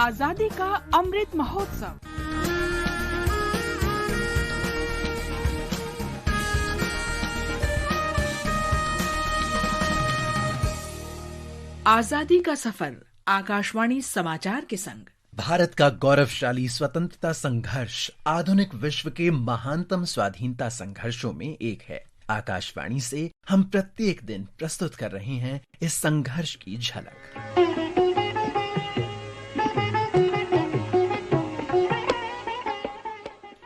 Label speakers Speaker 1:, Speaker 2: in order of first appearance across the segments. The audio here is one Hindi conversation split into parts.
Speaker 1: आजादी का अमृत महोत्सव। आजादी का सफर आकाशवाणी समाचार के संग।
Speaker 2: भारत का गौरवशाली स्वतंत्रता संघर्ष आधुनिक विश्व के महानतम स्वाधीनता संघर्षों में एक है। आकाशवाणी से हम प्रत्येक दिन प्रस्तुत कर रहे हैं इस संघर्ष की झलक।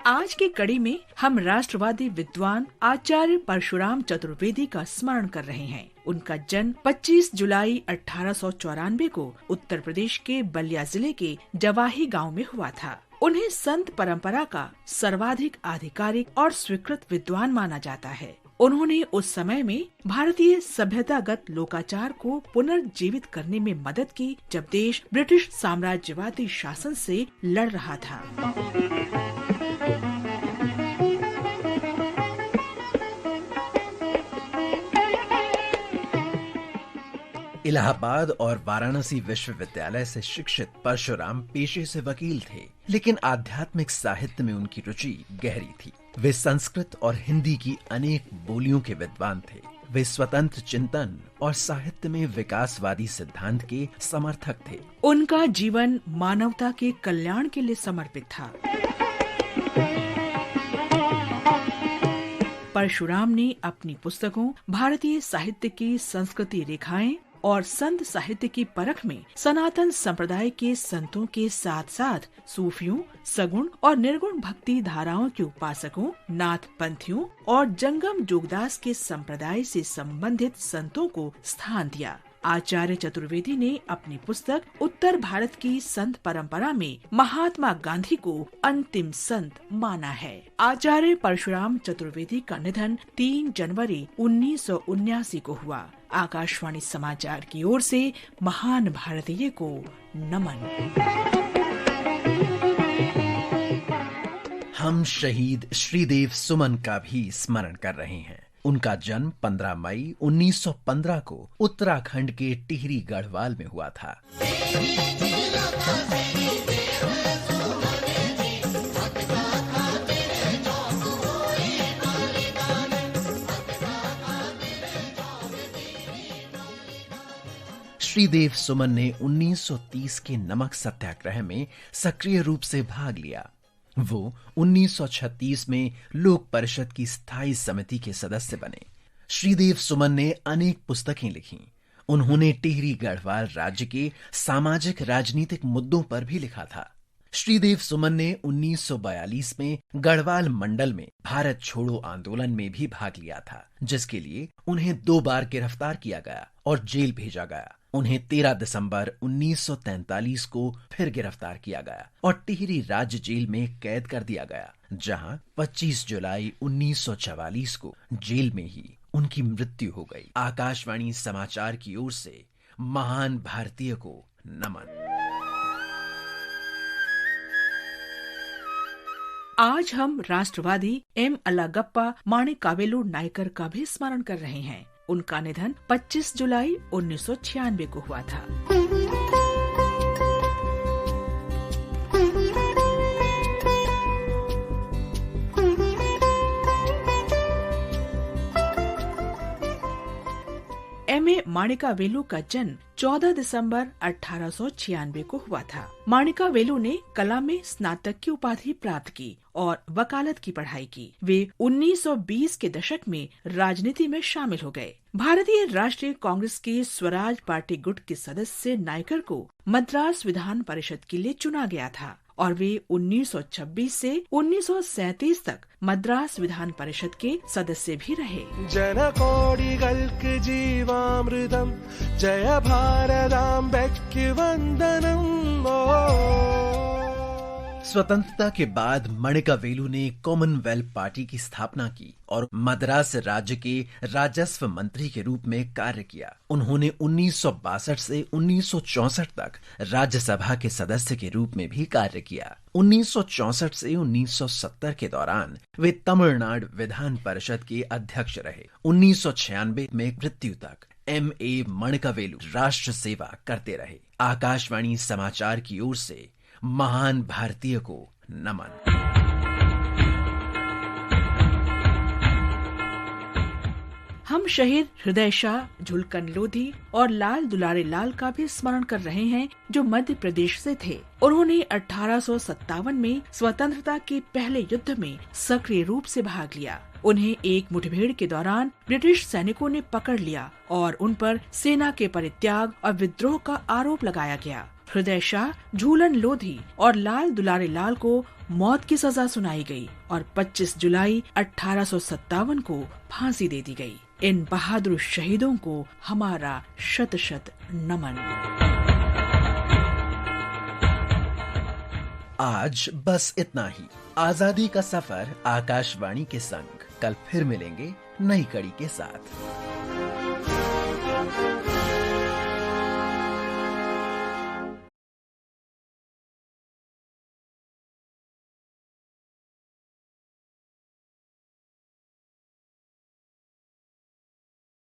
Speaker 1: आज की कड़ी में हम राष्ट्रवादी विद्वान आचार्य परशुराम चतुर्वेदी का स्मरण कर रहे हैं। उनका जन्म 25 जुलाई 1894 को उत्तर प्रदेश के बलिया जिले के जवाही गांव में हुआ था। उन्हें संत परंपरा का सर्वाधिक आधिकारिक और स्वीकृत विद्वान माना जाता है। उन्होंने उस समय में भारतीय सभ्यतागत लोकाचार को पुनर्जीवित करने में मदद की, जब देश ब्रिटिश साम्राज्यवादी शासन से लड़ रहा था।
Speaker 2: इलाहाबाद और वाराणसी विश्वविद्यालय से शिक्षित परशुराम पेशे से वकील थे, लेकिन आध्यात्मिक साहित्य में उनकी रुचि गहरी थी। वे संस्कृत और हिंदी की अनेक बोलियों के विद्वान थे। वे स्वतंत्र चिंतन और साहित्य में विकासवादी सिद्धांत के समर्थक थे।
Speaker 1: उनका जीवन मानवता के कल्याण के लिए समर्पित था। परशुराम ने अपनी पुस्तकों भारतीय साहित्य की संस्कृति रेखाएं और संत साहित्य की परख में सनातन संप्रदाय के संतों के साथ साथ सूफियों, सगुण और निर्गुण भक्ति धाराओं के उपासकों, नाथ पंथियों और जंगम जोगदास के संप्रदाय से संबंधित संतों को स्थान दिया। आचार्य चतुर्वेदी ने अपनी पुस्तक उत्तर भारत की संत परंपरा में महात्मा गांधी को अंतिम संत माना है। आचार्य परशुराम चतुर्वेदी का निधन 3 जनवरी 1979 को हुआ। आकाशवाणी समाचार की ओर से महान भारतीय को नमन।
Speaker 2: हम शहीद श्रीदेव सुमन का भी स्मरण कर रहे हैं। उनका जन्म 15 मई 1915 को उत्तराखंड के टिहरी गढ़वाल में हुआ था। श्रीदेव सुमन ने 1930 के नमक सत्याग्रह में सक्रिय रूप से भाग लिया। वो 1936 में लोक परिषद की स्थायी समिति के सदस्य बने। श्रीदेव सुमन ने अनेक पुस्तकें लिखीं। उन्होंने टिहरी गढ़वाल राज्य के सामाजिक राजनीतिक मुद्दों पर भी लिखा था। श्रीदेव सुमन ने 1942 में गढ़वाल मंडल में भारत छोड़ो आंदोलन में भी भाग लिया था, जिसके लिए उन्हें 2 बार गिरफ्तार किया गया और जेल भेजा गया। उन्हें 13 दिसंबर 1943 को फिर गिरफ्तार किया गया और टिहरी राज्य जेल में कैद कर दिया गया, जहां 25 जुलाई 1944 को जेल में ही उनकी मृत्यु हो गई। आकाशवाणी समाचार की ओर से महान भारतीय को नमन।
Speaker 1: आज हम राष्ट्रवादी एम अलागप्पा माणिकावेलु नायकर का भी स्मरण कर रहे हैं। उनका निधन 25 जुलाई 1996 को हुआ था। एम.ए. माणिकावेलु का जन्म 14 दिसंबर 1896 को हुआ था। माणिकावेलु ने कला में स्नातक की उपाधि प्राप्त की और वकालत की पढ़ाई की। वे 1920 के दशक में राजनीति में शामिल हो गए। भारतीय राष्ट्रीय कांग्रेस के स्वराज पार्टी गुट के सदस्य नायकर को मद्रास विधान परिषद के लिए चुना गया था और वे 1926 से 1937 तक मद्रास विधान परिषद के सदस्य भी रहे।
Speaker 3: जनकोटिगल्कु जीवामृतम जय भारतांबेक्कु वंदनम।
Speaker 2: स्वतंत्रता के बाद माणिकावेलु ने कॉमनवेल्थ पार्टी की स्थापना की और मद्रास राज्य के राजस्व मंत्री के रूप में कार्य किया। उन्होंने 1962 से 1964 तक राज्यसभा के सदस्य के रूप में भी कार्य किया। 1964 से 1970 के दौरान वे तमिलनाडु विधान परिषद के अध्यक्ष रहे। 1996 में मृत्यु तक एम.ए. माणिकावेलु राष्ट्र सेवा करते रहे। आकाशवाणी समाचार की ओर से महान भारतीय को नमन।
Speaker 1: हम शहीद हृदय शाह, झुलकन लोधी और लाल दुलारे लाल का भी स्मरण कर रहे हैं, जो मध्य प्रदेश से थे। उन्होंने 1857 में स्वतंत्रता के पहले युद्ध में सक्रिय रूप से भाग लिया। उन्हें एक मुठभेड़ के दौरान ब्रिटिश सैनिकों ने पकड़ लिया और उन पर सेना के परित्याग और विद्रोह का आरोप लगाया गया। हृदय शाह, झूलन लोधी और लाल दुलारे लाल को मौत की सजा सुनाई गई और 25 जुलाई 1857 को फांसी दे दी गई। इन बहादुर शहीदों को हमारा शत शत नमन।
Speaker 2: आज बस इतना ही। आजादी का सफर आकाशवाणी के संग। कल फिर मिलेंगे नई कड़ी के साथ।